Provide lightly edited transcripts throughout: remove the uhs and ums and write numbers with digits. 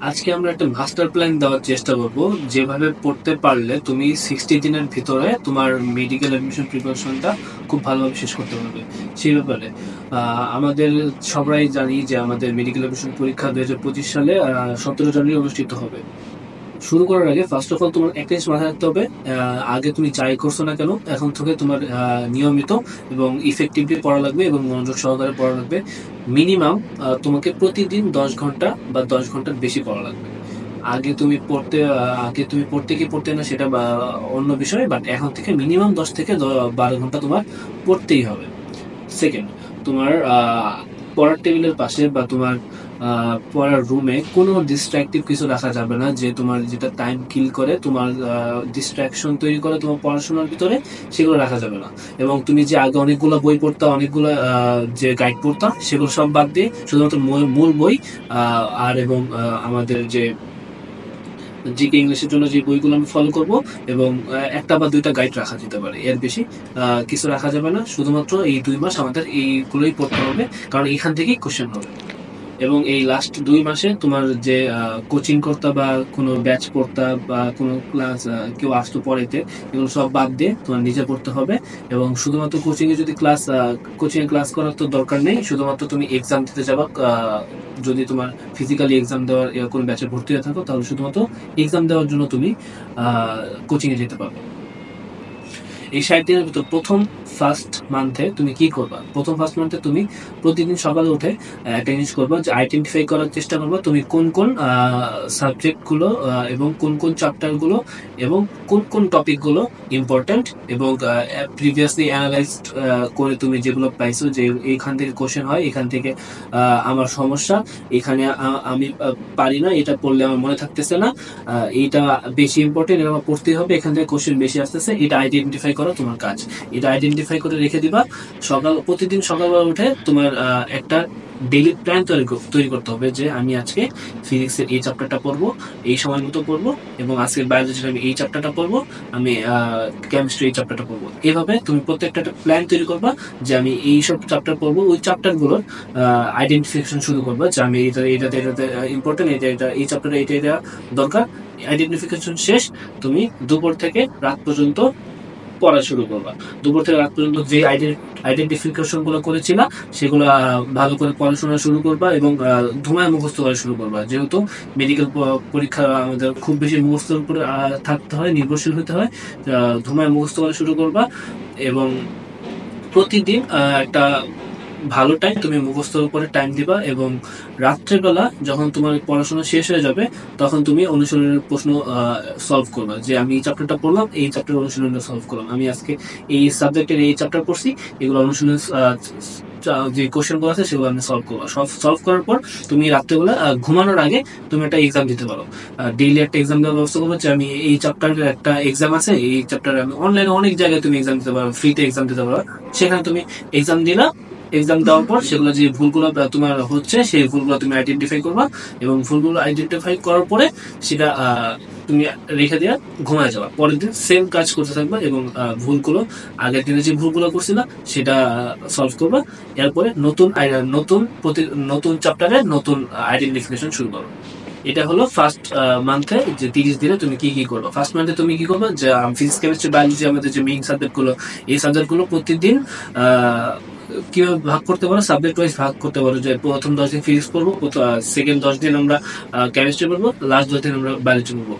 আজকে আমরা একটা মাস্টার প্ল্যান দেওয়ার চেষ্টা করব, যেভাবে পড়তে পারলে তুমি 60 দিনের ভিতরে তোমার মেডিকেল অ্যাডমিশন প্রিপারেশনটা খুব ভালোভাবে শেষ করতে পারবে। সেই ব্যাপারে আমাদের সবাই জানি যে আমাদের মেডিকেল অ্যাডমিশন পরীক্ষা 2025 সালে 17 জানুয়ারি অনুষ্ঠিত হবে। শুরু করার আগে ফার্স্ট অফ অল তোমার একটা জিনিস মাথায় রাখতে হবে, আগে তুমি যাই করছো না কেন এখন থেকে তোমার নিয়মিত এবং ইফেক্টিভলি পড়া লাগবে এবং মনোযোগ সহকারে পড়া লাগবে। মিনিমাম তোমাকে প্রতিদিন 10 ঘন্টা বা 10 ঘন্টার বেশি পড়া লাগবে। আগে তুমি পড়তে কি পড়তে না সেটা অন্য বিষয়, বাট এখন থেকে মিনিমাম 10 থেকে 12 ঘন্টা তোমার পড়তেই হবে। সেকেন্ড, তোমার পড়ার টেবিলের পাশে বা তোমার পড়ার রুমে কোনো ডিস্ট্রাকটিভ কিছু রাখা যাবে না, যে তোমার যেটা টাইম কিল করে, তোমার ডিস্ট্রাকশন তৈরি করে তোমার পড়াশোনার ভিতরে, সেগুলো রাখা যাবে না। এবং তুমি যে আগে অনেকগুলো বই পড়তা, অনেকগুলো যে গাইড পড়তা, সেগুলো সব বাদ দিয়ে শুধুমাত্র মূল বই এবং আমাদের যে জিকে ইংলিশের জন্য যে বইগুলো আমি ফলো করব, এবং একটা বা দুইটা গাইড রাখা যেতে পারে, এর বেশি কিছু রাখা যাবে না। শুধুমাত্র এই 2 মাস আমাদের এইগুলোই পড়তে হবে, কারণ এখান থেকেই কোশ্চেন হবে। এবং এই লাস্ট 2 মাসে তোমার যে কোচিং করতা বা কোনো ব্যাচ পড়তা বা কোনো ক্লাস কেউ আসতো পড়াইতে, এগুলো সব বাদ দিয়ে তোমার নিজে পড়তে হবে। এবং শুধুমাত্র কোচিং এ ক্লাস করার তো দরকার নেই, শুধুমাত্র তুমি এক্সাম দিতে যাবা। যদি তোমার ফিজিক্যালি এক্সাম দেওয়ার কোনো ব্যাচে ভর্তি হয়ে থাকো, তাহলে শুধুমাত্র এক্সাম দেওয়ার জন্য তুমি কোচিং এ যেতে পারবে। এই 60 দিনের ভিতর প্রথম ফার্স্ট মান্থে তুমি কি করবা? প্রথম ফার্স্ট মান্থে তুমি প্রতিদিন সকালে উঠে একটা জিনিস করবা, যে আইডেন্টিফাই করার চেষ্টা করবা তুমি কোন কোন সাবজেক্টগুলো এবং কোন কোন চ্যাপ্টারগুলো এবং কোন কোন টপিকগুলো ইম্পর্টেন্ট, এবং প্রিভিয়াসলি অ্যানালাইজড করে তুমি যেগুলো পাইছো যে এইখান থেকে কোশ্চেন হয়, এখান থেকে আমার সমস্যা, এখানে আমি পারি না, এটা পড়লে আমার মনে থাকতেছে না, এইটা বেশি ইম্পর্টেন্ট, এটা আমার পড়তেই হবে, এখান থেকে কোশ্চেন বেশি আসতেছে, এটা আইডেন্টিফাই করা তোমার কাজ। এটা আইডেন্টিফাই করে রেখে দিবা। প্রতিদিন সকালবেলা উঠে তোমার একটা ডেইলি প্ল্যান তৈরি করতে হবে, যে আমি আজকে ফিজিক্সের এই চ্যাপ্টারটা পড়বো, এই সময় মতো পড়বো, এবং আজকে বায়োলজির আমি এই চ্যাপ্টারটা পড়বো, আমি কেমিস্ট্রি এই চ্যাপ্টারটা পড়বো। এভাবে তুমি প্রত্যেকটা প্ল্যান তৈরি করবা, যে আমি এইসব চ্যাপ্টার পড়বো। ওই চ্যাপ্টারগুলোর আইডেন্টিফিকেশন শুরু করবা, যে আমি এটাতে ইম্পর্টেন্ট, এটা এই চ্যাপ্টারে এটা দরকার। আইডেন্টিফিকেশন শেষ, তুমি দুপুর থেকে রাত পর্যন্ত পড়া শুরু করবা। দুপুর থেকে রাত পর্যন্ত যে আইডেন্টিফিকেশন গুলো করেছিলা, সেগুলো ভালো করে পড়াশোনা শুরু করবা, এবং ধুমায় মুখস্থ করা শুরু করবা। যেহেতু মেডিকেল পরীক্ষা আমাদের খুব বেশি মুখস্থের উপরে থাকতে হয়, নির্ভরশীল হতে হয়, ধুমায় মুখস্থ করা শুরু করবা। এবং প্রতিদিন একটা ভালো টাইম তুমি মুখস্থর উপরে টাইম দিবা, এবং রাত্রেবেলা যখন তোমার পড়াশোনা শেষ হয়ে যাবে, তখন তুমি অনুশীলনের প্রশ্ন সলভ করবা, যে আমি এই চ্যাপ্টারটা পড়লাম, এই চ্যাপ্টার অনুশীলনটা সলভ করলাম, আমি আজকে এই সাবজেক্টের এই চ্যাপ্টার পড়ছি, এগুলো অনুশীলন যে কোশ্চেনগুলো আছে সেগুলো আমি সলভ করবো। সলভ করার পর তুমি রাত্রেবেলা ঘুমানোর আগে তুমি একটা এক্সাম দিতে পারো। ডেইলি একটা এক্সাম দেওয়ার ব্যবস্থা করবো, যে আমি এই চ্যাপ্টারের একটা এক্সাম আছে, এই চ্যাপ্টারে আমি অনলাইনে অনেক জায়গায় তুমি এক্সাম দিতে পারো, ফ্রিতে এক্সাম দিতে পারো। সেখানে তুমি এক্সাম দিলা, এক্সাম দেওয়ার পর সেগুলো যে ভুলগুলো তোমার হচ্ছে, সেই ভুলগুলো তুমি আইডেন্টিফাই করবা, এবং ভুলগুলো আইডেন্টিফাই করার পরে সেটা তুমি রেখে দিয়ে ঘুমায় যাবা। পরের দিন সেম কাজ করতে থাকবা, এবং ভুলগুলো আগের দিনে যে ভুলগুলো করছিলা সেটা সলভ করবা। এরপরে নতুন চ্যাপ্টারে নতুন আইডেন্টিফিকেশন শুরু করো। এটা হলো ফার্স্ট মান্থে, যে 30 দিনে তুমি কি কি করবে। ফার্স্ট মান্থে তুমি কি করবে, যে ফিজিক্স কেমিস্ট্রি বায়োলজি আমাদের যে মেইন সাবজেক্টগুলো, এই সাবজেক্টগুলো প্রতিদিন কিভাবে ভাগ করতে পারো, সাবজেক্ট ওয়াইজ ভাগ করতে পারো, যে প্রথম 10 দিন ফিজিক্স পড়বো, সেকেন্ড 10 দিন আমরা কেমিস্ট্রি পড়বো, লাস্ট 10 দিন আমরা বায়োলজি পড়বো।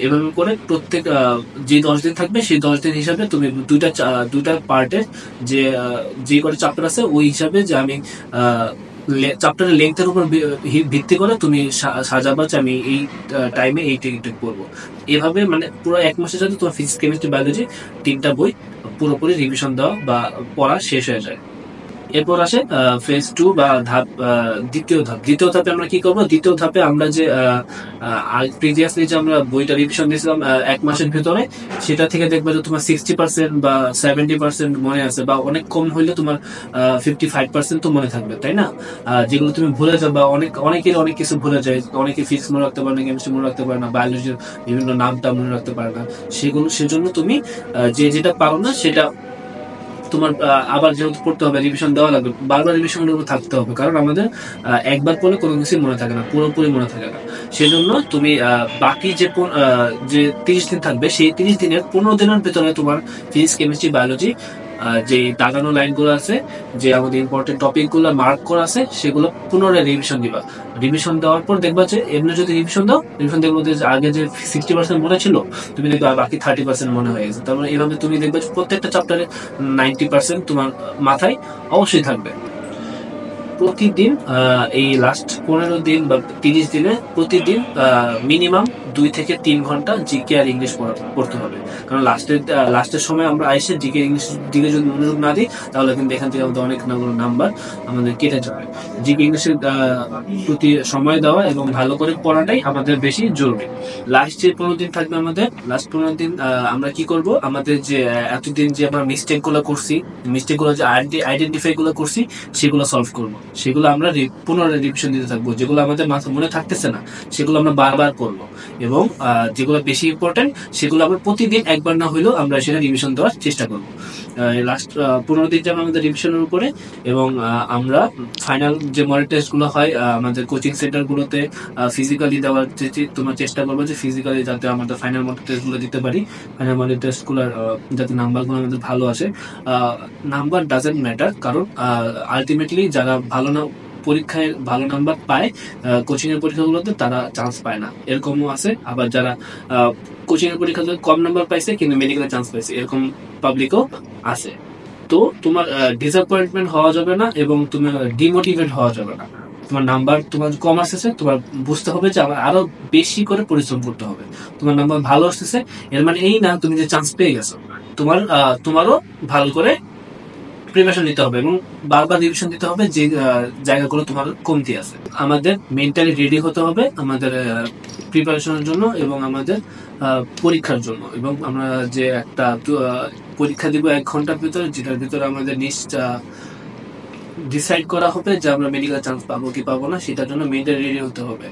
এভাবে করে প্রত্যেক যে 10 দিন থাকবে, সেই 10 দিন হিসাবে তুমি দুইটা পার্টে যে কটা চ্যাপ্টার আছে ওই হিসাবে, যে আমি চ্যাপ্টারের লেন্থের উপর ভিত্তি করে তুমি সাজাবা, যে আমি এই টাইমে এই টেকনিক পড়বো। এভাবে মানে পুরো 1 মাসের সাথে তোমার ফিজিক্স কেমিস্ট্রি বায়োলজি 3টা বই পুরোপুরি রিভিশন দেওয়া বা পড়া শেষ হয়ে যায়। এরপর আসে ফেজ 2 বা দ্বিতীয় ধাপ। দ্বিতীয় ধাপে আমরা কি করবো? দ্বিতীয় ধাপে আমরা যে প্রিভিয়াসলি যে আমরা বইটা রিভিশন দিয়েছিলাম 1 মাসের ভিতরে, সেটা থেকে দেখবে যে তোমার 60% বা 70% মনে আছে, বা অনেক কম হইলে তোমার 55% তো মনে থাকবে, তাই না? যেগুলো তুমি ভুলে যাবে, বা অনেকের অনেক কিছু ভুলে যায়, অনেকে ফিজিক্স মনে রাখতে পারে না, কেমিস্ট্রি মনে রাখতে পারে না, বায়োলজির বিভিন্ন নামটা মনে রাখতে পারে না। সেজন্য তুমি যেটা পারো না সেটা তোমার আবার যেহেতু পড়তে হবে, রিভিশন দেওয়া লাগবে, বারবার রিভিশনের উপর থাকতে হবে, কারণ আমাদের একবার পড়লে কোনো কিছুই মনে থাকে না, পুরোপুরি মনে থাকে না। সেজন্য তুমি বাকি যে 30 দিন থাকবে, সেই 30 দিনের 15 দিনের ভিতরে তোমার ফিজিক্স, কেমিস্ট্রি, বায়োলজি যে দাগানো লাইনগুলো আছে, যে আমাদের ইম্পর্টেন্ট টপিকগুলো মার্ক করা আছে, সেগুলো পুনরায় রিভিশন দিবা। রিভিশন দেওয়ার পর দেখবা যে এমনি যদি রিভিশন দেখবো যে আগে যে 60% মনে ছিল, তুমি দেখবে বাকি 30% মনে হয়ে গেছে। তারপরে এভাবে তুমি দেখবে প্রত্যেকটা চ্যাপ্টারে 90% তোমার মাথায় অবশ্যই থাকবে। প্রতিদিন এই লাস্ট 15 দিন বা 30 দিনে প্রতিদিন মিনিমাম 2 থেকে 3 ঘন্টা জিকে আর ইংলিশ পড়তে হবে। কারণ লাস্টের সময় আমরা এসে জিকে ইংলিশ দিকে যদি মনোযোগ না দিই, তাহলে কিন্তু এখান থেকে আমাদের অনেক নাম্বার আমাদের কেটে যাবে। জিকে ইংলিশের প্রতি সময় দেওয়া এবং ভালো করে পড়াটাই আমাদের বেশি জরুরি। লাস্ট যে 15 দিন থাকবে, আমাদের লাস্ট 15 দিন আমরা কি করব, আমাদের যে এতদিন যে আমরা মিস্টেকগুলো যে আইডেন্টিফাই গুলো করছি, সেগুলো সলভ করব। সেগুলো আমরা পুনরায় রিভিশন দিতে থাকবো। যেগুলো আমাদের মনে থাকতেছে না, সেগুলো আমরা বারবার করবো। এবং যেগুলো বেশি ইম্পর্টেন্ট, সেগুলো আমরা প্রতিদিন একবার না হইলেও আমরা সেটা রিভিশন দেওয়ার চেষ্টা করবো। লাস্ট 15 দিন যাবে আমাদের রিভিশনের উপরে। এবং আমরা ফাইনাল যে মডেল টেস্ট গুলো হয় আমাদের কোচিং সেন্টার গুলোতে ফিজিক্যালি দেওয়ার তোমার চেষ্টা করবো, যে ফিজিক্যালি যাতে আমাদের ফাইনাল মডেল টেস্ট গুলো দিতে পারি। ফাইনাল মডেল টেস্ট গুলোর যাতে নাম্বারগুলো আমাদের ভালো আসে। নাম্বার ডাজেন্ট ম্যাটার, কারণ আলটিমেটলি যারা পরীক্ষায় ভালো নাম্বার পায়, কোচিং এর পরীক্ষাগুলোতে তারা চান্স পায় না, এরকমও আছে। আবার যারা কোচিং এর পরীক্ষাতে কম নাম্বার পাইছে কিন্তু মেডিকেলে চান্স পাইছে, এরকম পাবলিকও আছে। তো তোমার ডিসঅ্যাপয়েন্টমেন্ট হওয়া যাবে না এবং তোমার ডিমোটিভেট হওয়া যাবে না। তোমার নাম্বার কম আসতেছে, তোমার বুঝতে হবে যে আমার আরো বেশি করে পরিশ্রম করতে হবে। তোমার নাম্বার ভালো আসতেছে, এর মানে এই না তুমি যে চান্স পেয়ে গেছো। তোমারও ভালো করে প্রিপারেশন নিতে হবে এবং বারবার রিভিশন দিতে হবে যে জায়গাগুলো তোমার কমতি আছে। আমাদের মেন্টালি রেডি হতে হবে আমাদের প্রিপারেশনের জন্য এবং আমাদের পরীক্ষার জন্য। এবং আমরা যে একটা পরীক্ষা দিব 1 ঘন্টার ভিতরে, যেটার ভিতরে আমাদের ডিসাইড করা হবে যে আমরা মেডিকেল চান্স পাবো কি পাবো না, সেটার জন্য মেন্টালি রেডি হতে হবে।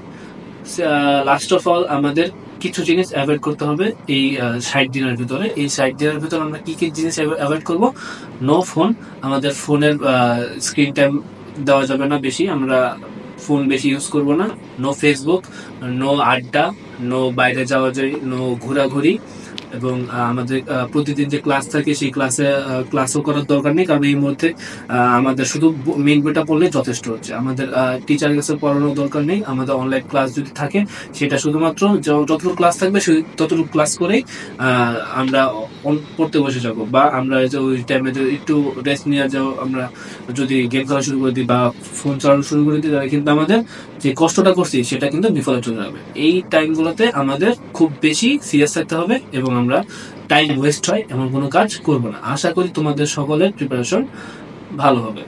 লাস্ট অফ অল, আমাদের কিছু জিনিস অ্যাভয়েড করতে হবে এই 60 দিনের ভিতরে। এই 60 দিনের ভিতরে আমরা কি জিনিস অ্যাভয়েড করব? No phone. আমাদের ফোনের স্ক্রিন টাইম দেওয়া যাবে না বেশি, আমরা ফোন বেশি ইউজ করব না। নো ফেসবুক, নো আড্ডা, নো বাইরে যাওয়া যায়, নো ঘোরাঘুরি। এবং আমাদের প্রতিদিন যে ক্লাস থাকে, সেই ক্লাসও করার দরকার নেই, কারণ এই মুহূর্তে আমাদের শুধু মেইন বইটা পড়লে যথেষ্ট হচ্ছে। আমাদের টিচার কাছে পড়ানোর দরকার নেই। আমাদের অনলাইন ক্লাস যদি থাকে, সেটা শুধুমাত্র যতটুকু ক্লাস থাকবে ততটুকু ক্লাস করেই আমরা পড়তে বসে যাবো। বা আমরা ওই টাইমে একটু রেস্ট নিয়ে যাও, আমরা যদি গেম খেলা শুরু করে দিই বা ফোন চালানো শুরু করে দিই, তাহলে কিন্তু আমাদের যে কষ্টটা করছি সেটা কিন্তু বিফলে চলে যাবে। এই টাইমগুলোতে আমাদের খুব বেশি সিরিয়াস থাকতে হবে এবং আমরা টাইম ওয়েস্ট হয় এমন কোনো কাজ করবো না। আশা করি তোমাদের সকলের প্রিপারেশন ভালো হবে।